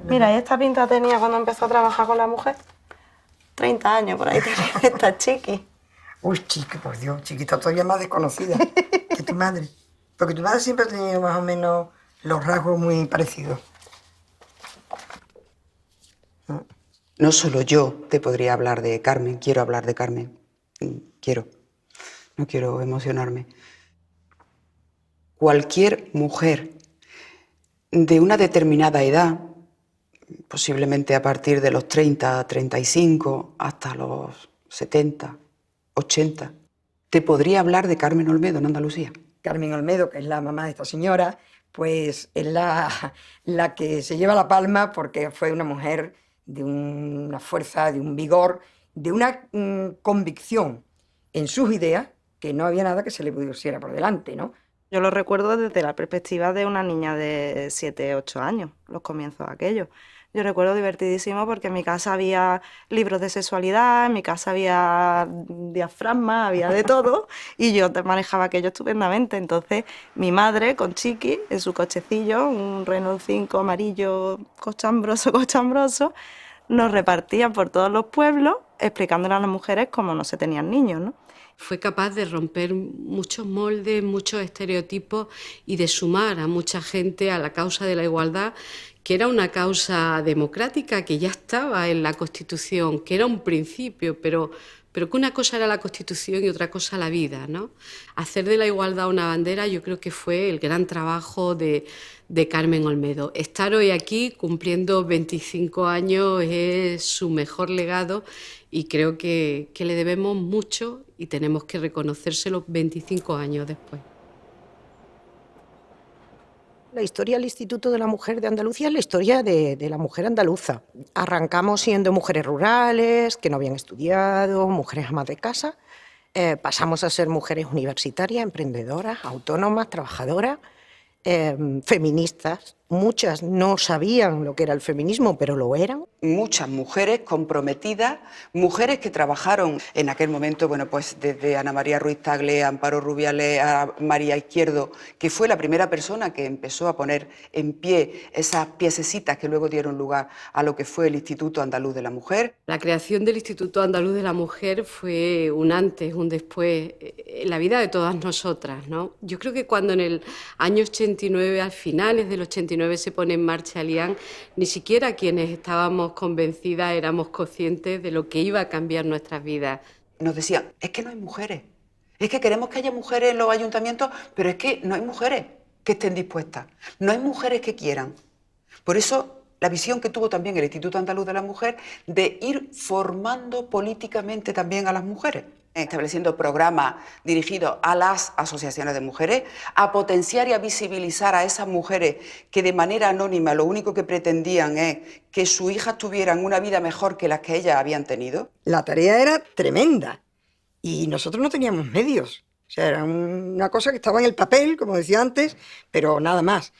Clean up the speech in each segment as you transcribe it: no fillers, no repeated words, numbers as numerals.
Mira, ¿y esta pinta tenía cuando empezó a trabajar con la mujer? 30 años por ahí tenía esta chiqui. Uy, chiqui, por Dios, chiquita todavía más desconocida que tu madre. Porque tu madre siempre ha tenido más o menos los rasgos muy parecidos. No solo yo te podría hablar de Carmen, quiero hablar de Carmen. No quiero emocionarme. Cualquier mujer de una determinada edad, posiblemente a partir de los 30, 35, hasta los 70, 80, te podría hablar de Carmen Olmedo en Andalucía. Carmen Olmedo, que es la mamá de esta señora, pues es la que se lleva la palma porque fue una mujer de una fuerza, de un vigor, de una convicción en sus ideas que no había nada que se le pusiera por delante, ¿no? Yo lo recuerdo desde la perspectiva de una niña de 7, 8 años, los comienzos de aquello. Yo recuerdo divertidísimo porque en mi casa había libros de sexualidad, en mi casa había diafragma, había de todo, y yo manejaba aquello estupendamente. Entonces, mi madre, con Chiqui, en su cochecillo, un Renault 5 amarillo cochambroso, nos repartían por todos los pueblos explicándole a las mujeres cómo no se tenían niños, ¿no? Fue capaz de romper muchos moldes, muchos estereotipos y de sumar a mucha gente a la causa de la igualdad, que era una causa democrática que ya estaba en la Constitución, que era un principio, pero que una cosa era la Constitución y otra cosa la vida, ¿no? Hacer de la igualdad una bandera yo creo que fue el gran trabajo de Carmen Olmedo. Estar hoy aquí cumpliendo 25 años es su mejor legado y creo que le debemos mucho y tenemos que reconocérselo 25 años después. La historia del Instituto de la Mujer de Andalucía es la historia de la mujer andaluza. Arrancamos siendo mujeres rurales, que no habían estudiado, mujeres amas de casa. Pasamos a ser mujeres universitarias, emprendedoras, autónomas, trabajadoras, feministas. Muchas no sabían lo que era el feminismo, pero lo eran. Muchas mujeres comprometidas, mujeres que trabajaron en aquel momento, bueno, pues desde Ana María Ruiz Tagle, Amparo Rubiales, a María Izquierdo, que fue la primera persona que empezó a poner en pie esas piececitas que luego dieron lugar a lo que fue el Instituto Andaluz de la Mujer. La creación del Instituto Andaluz de la Mujer fue un antes, un después en la vida de todas nosotras, ¿no? Yo creo que cuando en el año 89, al finales del 89, se pone en marcha el IAN, ni siquiera quienes estábamos convencidas éramos conscientes de lo que iba a cambiar nuestras vidas. Nos decían, es que no hay mujeres, es que queremos que haya mujeres en los ayuntamientos, pero es que no hay mujeres que estén dispuestas, no hay mujeres que quieran. Por eso, la visión que tuvo también el Instituto Andaluz de la Mujer de ir formando políticamente también a las mujeres, estableciendo programas dirigidos a las asociaciones de mujeres, a potenciar y a visibilizar a esas mujeres que de manera anónima lo único que pretendían es que sus hijas tuvieran una vida mejor que las que ellas habían tenido. La tarea era tremenda y nosotros no teníamos medios. O sea, era una cosa que estaba en el papel, como decía antes, pero nada más.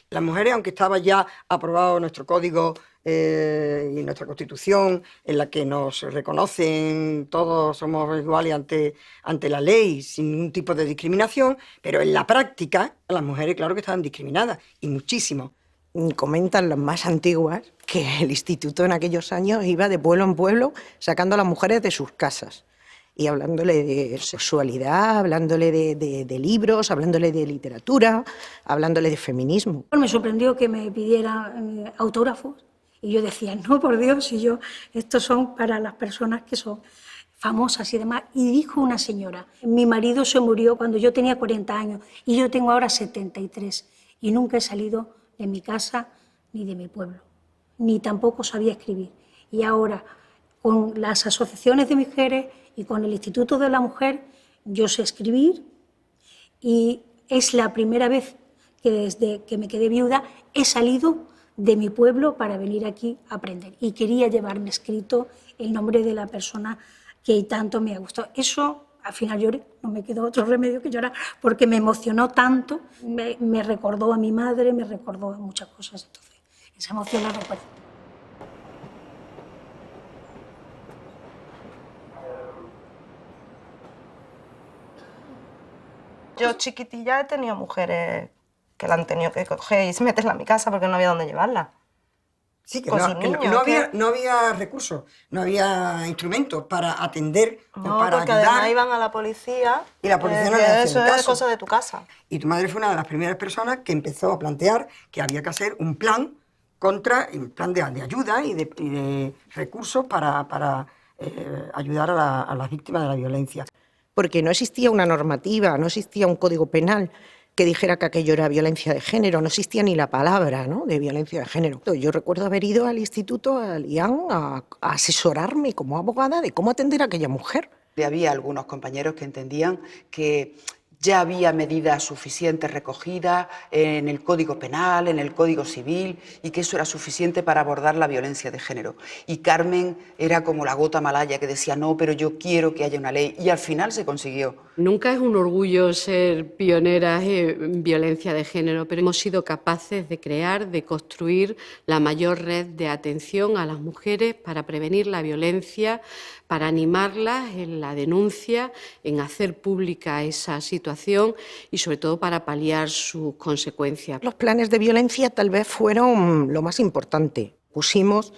Las mujeres, aunque estaba ya aprobado nuestro código y nuestra Constitución, en la que nos reconocen todos somos iguales ante la ley, sin ningún tipo de discriminación, pero en la práctica las mujeres, claro que estaban discriminadas, y muchísimo. Comentan las más antiguas que el instituto en aquellos años iba de pueblo en pueblo sacando a las mujeres de sus casas y hablándole de sexualidad, hablándole de libros, hablándole de literatura, hablándole de feminismo. Me sorprendió que me pidiera autógrafos y yo decía, no, por Dios, estos son para las personas que son famosas y demás. Y dijo una señora, mi marido se murió cuando yo tenía 40 años y yo tengo ahora 73 y nunca he salido de mi casa ni de mi pueblo, ni tampoco sabía escribir. Y ahora, con las asociaciones de mujeres y con el Instituto de la Mujer, yo sé escribir y es la primera vez que desde que me quedé viuda he salido de mi pueblo para venir aquí a aprender. Y quería llevarme escrito el nombre de la persona que tanto me ha gustado. Eso, al final lloré, no me quedó otro remedio que llorar, porque me emocionó tanto, me recordó a mi madre, me recordó a muchas cosas. Entonces, esa emoción la recuerdo. Yo chiquitilla he tenido mujeres que la han tenido que coger y meterla a mi casa porque no había dónde llevarla. Sí, que Con no, sus que no- niños, no que- había, no había recursos, no había instrumentos para atender o No, para porque ayudar. además iban a la policía. Y la policía no que le hacía eso ni es caso. cosa de tu casa. Y tu madre fue una de las primeras personas que empezó a plantear que había que hacer un plan de ayuda y de recursos para ayudar a las víctimas de la violencia. Porque no existía una normativa, no existía un código penal que dijera que aquello era violencia de género, no existía ni la palabra, ¿no?, de violencia de género. Yo recuerdo haber ido al instituto, al IAN, a asesorarme como abogada de cómo atender a aquella mujer. Había algunos compañeros que entendían que ya había medidas suficientes recogidas en el Código Penal, en el Código Civil, y que eso era suficiente para abordar la violencia de género. Y Carmen era como la gota malaya que decía, no, pero yo quiero que haya una ley, y al final se consiguió. Nunca es un orgullo ser pioneras en violencia de género, pero hemos sido capaces de crear, de construir la mayor red de atención a las mujeres para prevenir la violencia, para animarlas en la denuncia, en hacer pública esa situación y sobre todo para paliar sus consecuencias. Los planes de violencia tal vez fueron lo más importante. Pusimos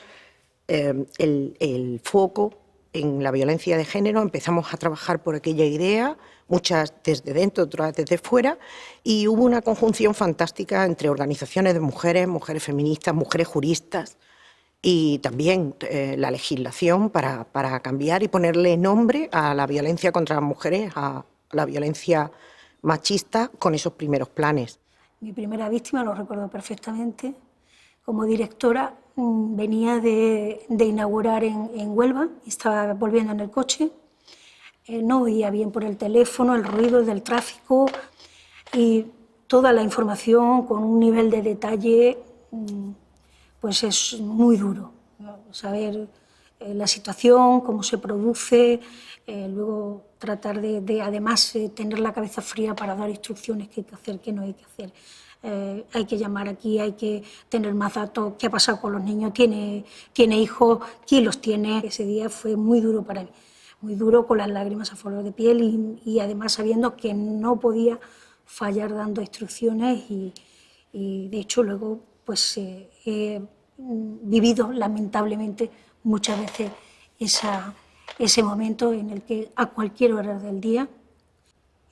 el foco en la violencia de género, empezamos a trabajar por aquella idea, muchas desde dentro, otras desde fuera, y hubo una conjunción fantástica entre organizaciones de mujeres, mujeres feministas, mujeres juristas, y también la legislación para cambiar y ponerle nombre a la violencia contra las mujeres, a la violencia machista, con esos primeros planes. Mi primera víctima, lo recuerdo perfectamente, como directora venía de inaugurar en Huelva, estaba volviendo en el coche, no oía bien por el teléfono el ruido del tráfico y toda la información con un nivel de detalle, pues es muy duro, ¿no? Saber la situación, cómo se produce, luego tratar de además tener la cabeza fría para dar instrucciones, qué hay que hacer, qué no hay que hacer. Hay que llamar aquí, hay que tener más datos, qué ha pasado con los niños, tiene hijos, quién los tiene. Ese día fue muy duro para mí, muy duro, con las lágrimas a flor de piel y además sabiendo que no podía fallar dando instrucciones y de hecho luego pues he vivido lamentablemente muchas veces ese momento en el que a cualquier hora del día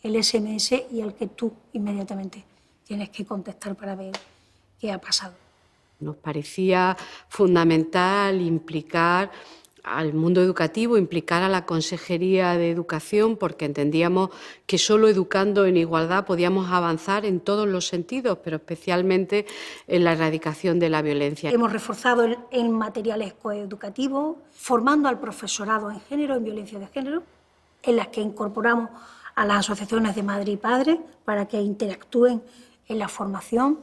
el SMS y al que tú inmediatamente tienes que contestar para ver qué ha pasado. Nos parecía fundamental implicar al mundo educativo, implicar a la Consejería de Educación, porque entendíamos que solo educando en igualdad podíamos avanzar en todos los sentidos, pero especialmente en la erradicación de la violencia. Hemos reforzado el material educativo, formando al profesorado en género, en violencia de género, en las que incorporamos a las asociaciones de madre y padre para que interactúen en la formación.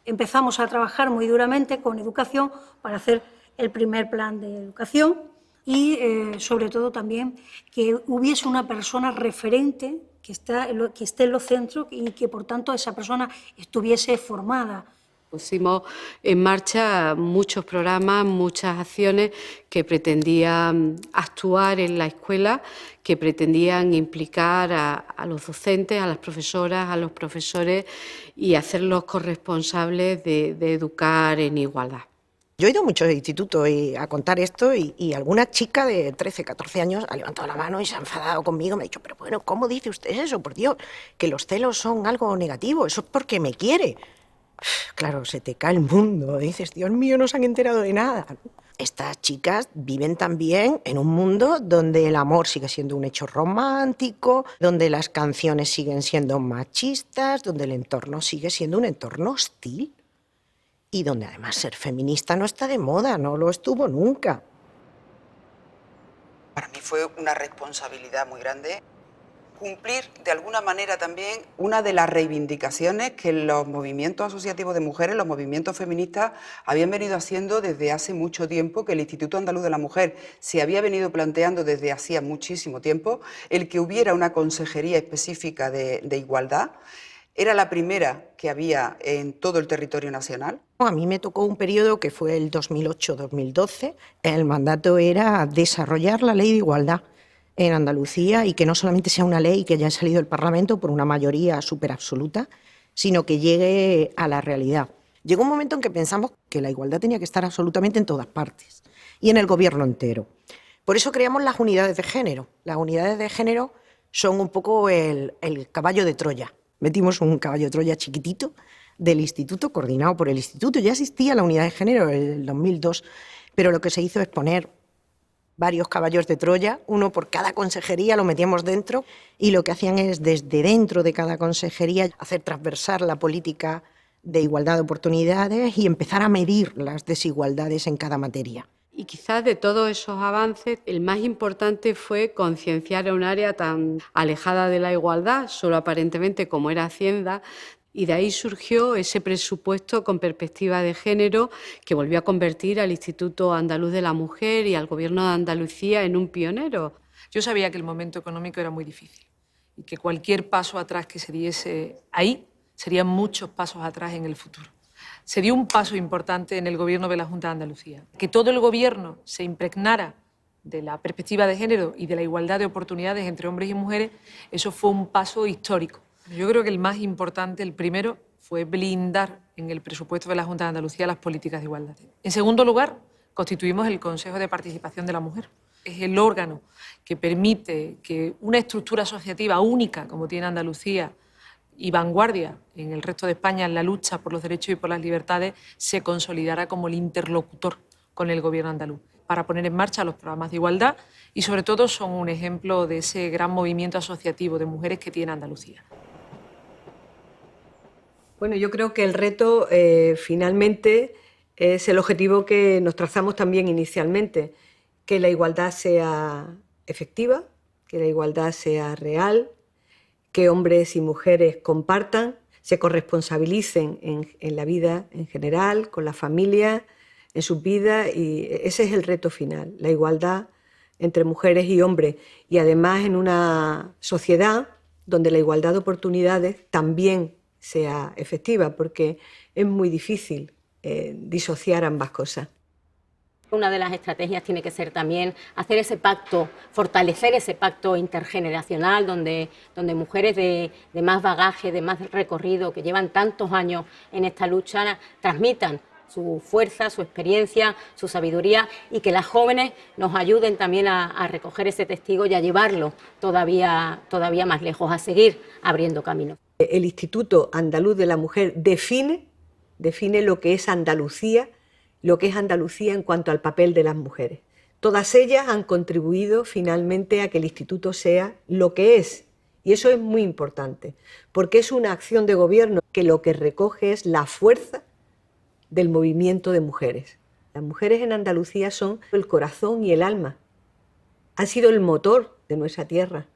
Empezamos a trabajar muy duramente con educación para hacer el primer plan de educación y sobre todo también que hubiese una persona referente que esté en los centros y que por tanto esa persona estuviese formada Pusimos en marcha muchos programas, muchas acciones que pretendían actuar en la escuela, que pretendían implicar a los docentes, a las profesoras, a los profesores y hacerlos corresponsables de educar en igualdad. Yo he ido a muchos institutos a contar esto y alguna chica de 13, 14 años ha levantado la mano y se ha enfadado conmigo. Me ha dicho, pero bueno, ¿cómo dice usted eso? Por Dios, que los celos son algo negativo, eso es porque me quiere. Claro, se te cae el mundo, dices, Dios mío, no se han enterado de nada. Estas chicas viven también en un mundo donde el amor sigue siendo un hecho romántico, donde las canciones siguen siendo machistas, donde el entorno sigue siendo un entorno hostil y donde además ser feminista no está de moda, no lo estuvo nunca. Para mí fue una responsabilidad muy grande cumplir de alguna manera también una de las reivindicaciones que los movimientos asociativos de mujeres, los movimientos feministas habían venido haciendo desde hace mucho tiempo, que el Instituto Andaluz de la Mujer se había venido planteando desde hacía muchísimo tiempo, el que hubiera una consejería específica de igualdad. Era la primera que había en todo el territorio nacional. A mí me tocó un periodo que fue el 2008-2012. El mandato era desarrollar la ley de igualdad en Andalucía y que no solamente sea una ley que ya ha salido del Parlamento por una mayoría súper absoluta, sino que llegue a la realidad. Llegó un momento en que pensamos que la igualdad tenía que estar absolutamente en todas partes y en el gobierno entero. Por eso creamos las unidades de género. Las unidades de género son un poco el caballo de Troya. Metimos un caballo de Troya chiquitito del instituto, coordinado por el instituto. Ya existía la unidad de género en el 2002, pero lo que se hizo es poner varios caballos de Troya, uno por cada consejería, lo metíamos dentro y lo que hacían es desde dentro de cada consejería hacer transversar la política de igualdad de oportunidades y empezar a medir las desigualdades en cada materia. Y quizás de todos esos avances, el más importante fue concienciar a un área tan alejada de la igualdad, solo aparentemente como era Hacienda, y de ahí surgió ese presupuesto con perspectiva de género que volvió a convertir al Instituto Andaluz de la Mujer y al Gobierno de Andalucía en un pionero. Yo sabía que el momento económico era muy difícil y que cualquier paso atrás que se diese ahí serían muchos pasos atrás en el futuro. Se dio un paso importante en el Gobierno de la Junta de Andalucía. Que todo el Gobierno se impregnara de la perspectiva de género y de la igualdad de oportunidades entre hombres y mujeres, eso fue un paso histórico. Yo creo que el más importante, el primero, fue blindar en el presupuesto de la Junta de Andalucía las políticas de igualdad. En segundo lugar, constituimos el Consejo de Participación de la Mujer. Es el órgano que permite que una estructura asociativa única, como tiene Andalucía, y vanguardia en el resto de España en la lucha por los derechos y por las libertades, se consolidara como el interlocutor con el Gobierno andaluz para poner en marcha los programas de igualdad y, sobre todo, son un ejemplo de ese gran movimiento asociativo de mujeres que tiene Andalucía. Bueno, yo creo que el reto finalmente es el objetivo que nos trazamos también inicialmente, que la igualdad sea efectiva, que la igualdad sea real, que hombres y mujeres compartan, se corresponsabilicen en la vida en general, con la familia, en sus vidas, y ese es el reto final, la igualdad entre mujeres y hombres, y además en una sociedad donde la igualdad de oportunidades también sea efectiva, porque es muy difícil disociar ambas cosas. Una de las estrategias tiene que ser también hacer ese pacto, fortalecer ese pacto intergeneracional donde mujeres de más bagaje, de más recorrido, que llevan tantos años en esta lucha, transmitan su fuerza, su experiencia, su sabiduría y que las jóvenes nos ayuden también a recoger ese testigo y a llevarlo todavía más lejos, a seguir abriendo camino. El Instituto Andaluz de la Mujer define lo que es Andalucía, en cuanto al papel de las mujeres. Todas ellas han contribuido finalmente a que el instituto sea lo que es. Y eso es muy importante, porque es una acción de gobierno que lo que recoge es la fuerza del movimiento de mujeres. Las mujeres en Andalucía son el corazón y el alma. Han sido el motor de nuestra tierra.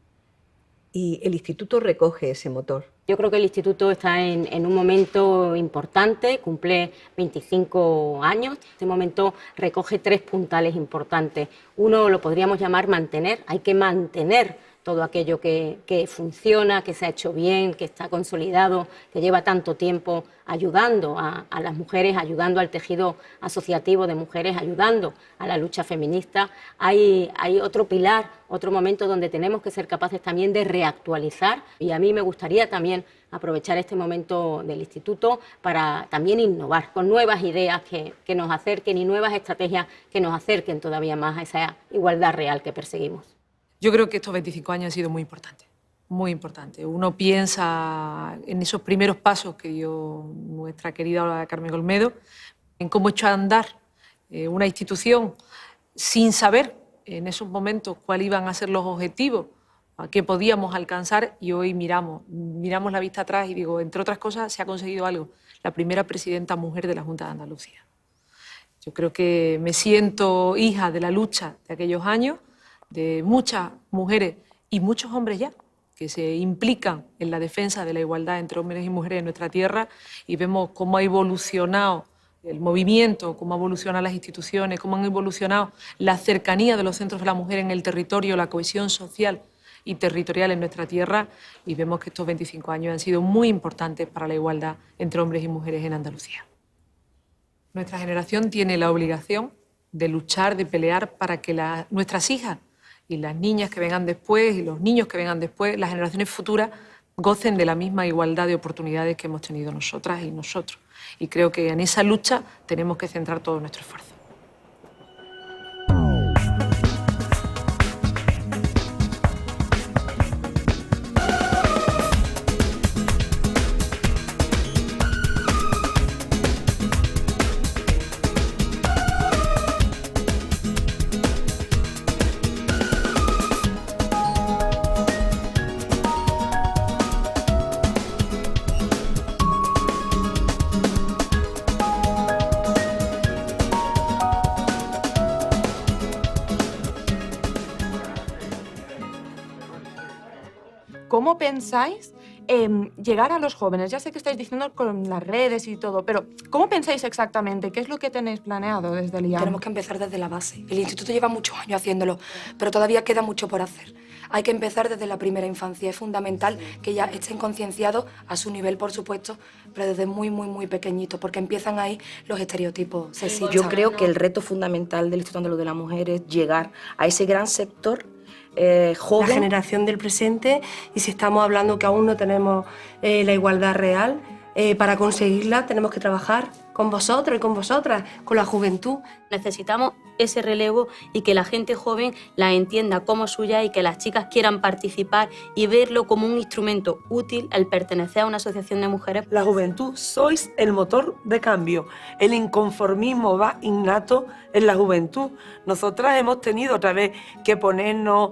Y el instituto recoge ese motor. Yo creo que el instituto está en un momento importante, cumple 25 años. Este momento recoge 3 puntales importantes. Uno lo podríamos llamar mantener, hay que mantener todo aquello que funciona, que se ha hecho bien, que está consolidado, que lleva tanto tiempo ayudando a las mujeres, ayudando al tejido asociativo de mujeres, ayudando a la lucha feminista. Hay otro pilar, otro momento donde tenemos que ser capaces también de reactualizar, y a mí me gustaría también aprovechar este momento del instituto para también innovar con nuevas ideas que nos acerquen y nuevas estrategias que nos acerquen todavía más a esa igualdad real que perseguimos. Yo creo que estos 25 años han sido muy importantes, muy importantes. Uno piensa en esos primeros pasos que dio nuestra querida Carmen Olmedo, en cómo echó a andar una institución sin saber en esos momentos cuáles iban a ser los objetivos, a qué podíamos alcanzar, y hoy miramos la vista atrás y digo, entre otras cosas, se ha conseguido algo. La primera presidenta mujer de la Junta de Andalucía. Yo creo que me siento hija de la lucha de aquellos años, de muchas mujeres y muchos hombres ya, que se implican en la defensa de la igualdad entre hombres y mujeres en nuestra tierra, y vemos cómo ha evolucionado el movimiento, cómo han evolucionado las instituciones, cómo han evolucionado la cercanía de los centros de la mujer en el territorio, la cohesión social y territorial en nuestra tierra, y vemos que estos 25 años han sido muy importantes para la igualdad entre hombres y mujeres en Andalucía. Nuestra generación tiene la obligación de luchar, de pelear para que nuestras hijas y las niñas que vengan después y los niños que vengan después, las generaciones futuras, gocen de la misma igualdad de oportunidades que hemos tenido nosotras y nosotros. Y creo que en esa lucha tenemos que centrar todo nuestro esfuerzo. ¿Cómo pensáis llegar a los jóvenes? Ya sé que estáis diciendo con las redes y todo, pero ¿cómo pensáis exactamente? ¿Qué es lo que tenéis planeado desde el IAM? Tenemos que empezar desde la base. El instituto lleva muchos años haciéndolo, pero todavía queda mucho por hacer. Hay que empezar desde la primera infancia. Es fundamental que ya estén concienciados a su nivel, por supuesto, pero desde muy, muy, muy pequeñitos, porque empiezan ahí los estereotipos sexistas. Yo creo que el reto fundamental del Instituto Andaluz de la Mujer es llegar a ese gran sector joven. La generación del presente, y si estamos hablando que aún no tenemos la igualdad real, para conseguirla tenemos que trabajar con vosotros y con vosotras, con la juventud. Necesitamos ese relevo y que la gente joven la entienda como suya y que las chicas quieran participar y verlo como un instrumento útil al pertenecer a una asociación de mujeres. La juventud sois el motor de cambio. El inconformismo va innato en la juventud. Nosotras hemos tenido otra vez que ponernos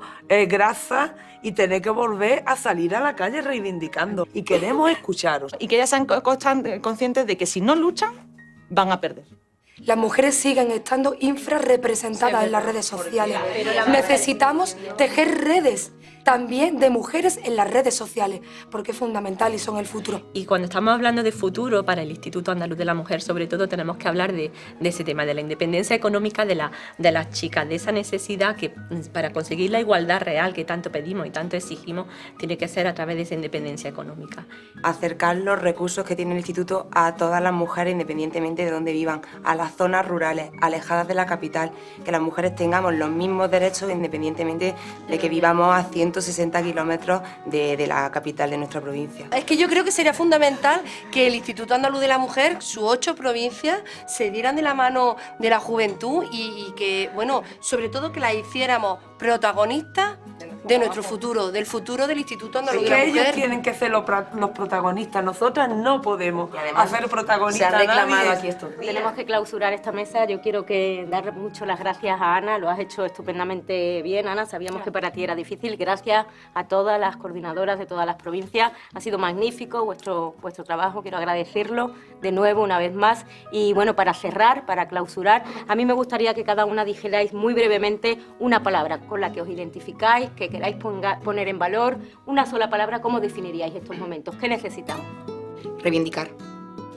grasa y tener que volver a salir a la calle reivindicando. Y queremos escucharos. Y que ellas sean conscientes de que si no luchan, van a perder. Las mujeres siguen estando infrarrepresentadas en las redes sociales. Necesitamos tejer redes también de mujeres en las redes sociales, porque es fundamental y son el futuro. Y cuando estamos hablando de futuro para el Instituto Andaluz de la Mujer, sobre todo tenemos que hablar de ese tema, de la independencia económica de las chicas, de esa necesidad que para conseguir la igualdad real que tanto pedimos y tanto exigimos, tiene que ser a través de esa independencia económica. Acercar los recursos que tiene el Instituto a todas las mujeres, independientemente de dónde vivan, a las zonas rurales, alejadas de la capital, que las mujeres tengamos los mismos derechos independientemente de que vivamos a 160 kilómetros de la capital de nuestra provincia. Es que yo creo que sería fundamental que el Instituto Andaluz de la Mujer, sus 8 provincias, se dieran de la mano de la juventud y que, bueno, sobre todo que la hiciéramos protagonistas de nuestro futuro, del futuro del Instituto Andaluz de la Mujer. Ellos tienen que ser los protagonistas, nosotras no podemos hacer protagonistas. Se han reclamado aquí estos días. Tenemos que clausurar esta mesa. Yo quiero dar mucho las gracias a Ana, lo has hecho estupendamente bien, Ana, sabíamos que para ti era difícil. Gracias a todas las coordinadoras de todas las provincias, ha sido magnífico vuestro trabajo, quiero agradecerlo de nuevo una vez más. Y bueno, para cerrar, para clausurar, a mí me gustaría que cada una dijerais muy brevemente una palabra con la que os identificáis, que queráis poner en valor, una sola palabra. ¿Cómo definiríais estos momentos? ¿Qué necesitamos? Reivindicar.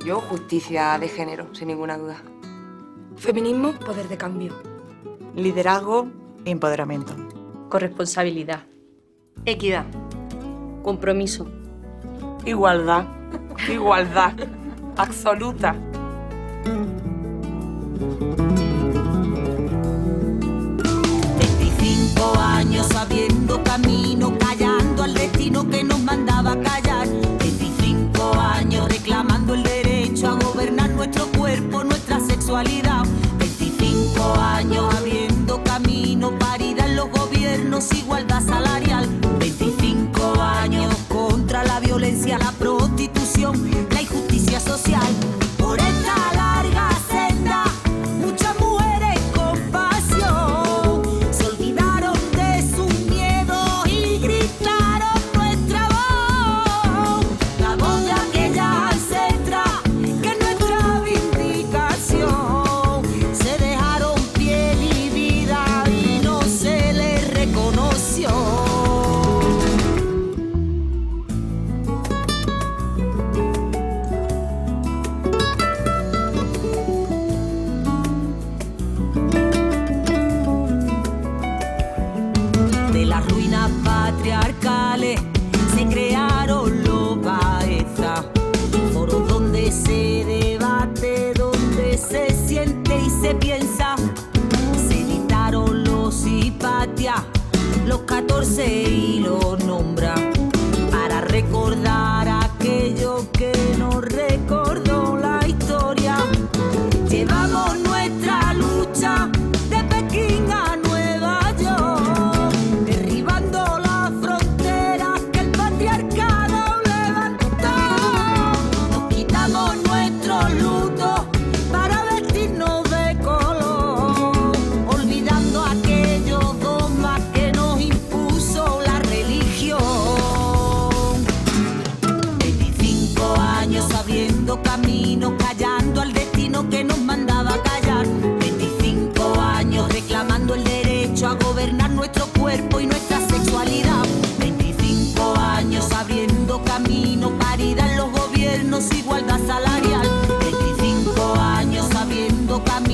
Yo, justicia de género, sin ninguna duda. Feminismo, poder de cambio. Liderazgo e empoderamiento. Corresponsabilidad. Equidad. Compromiso. Igualdad. Igualdad. Absoluta. 25 años abriendo camino, callando al destino que nos mandaba a callar. 25 años reclamando el derecho a gobernar nuestro cuerpo, nuestra sexualidad. 25 años abriendo camino, paridad en los gobiernos, igualdad salarial. 25 años contra la violencia, la prostitución, la injusticia social. Por esta larga senda, muchas mujeres con pasión se olvidaron de sus miedos y gritaron nuestra voz, la voz de aquella ancestra que es nuestra vindicación. Se dejaron piel y vida y no se les reconoció. De las ruinas patriarcales se crearon los Baezas, foros donde se debate, donde se siente y se piensa. Se editaron los Hipatia, los 14 y los nombra, para recordar aquello que nos recordó la historia. Llevamos nuestra lucha de Pekín a Nueva York, derribando las fronteras que el patriarcado levantó. Nos quitamos nuestros lutos para vestirnos de color, olvidando aquellos dogmas que nos impuso la religión. 25 años abriendo camino, callando al destino que nos mandaba a callar. 25 años reclamando el derecho a gobernar nuestro cuerpo y nuestra sexualidad. 25 años abriendo camino, paridad en los gobiernos, igualdad salarial. 25 años abriendo camino.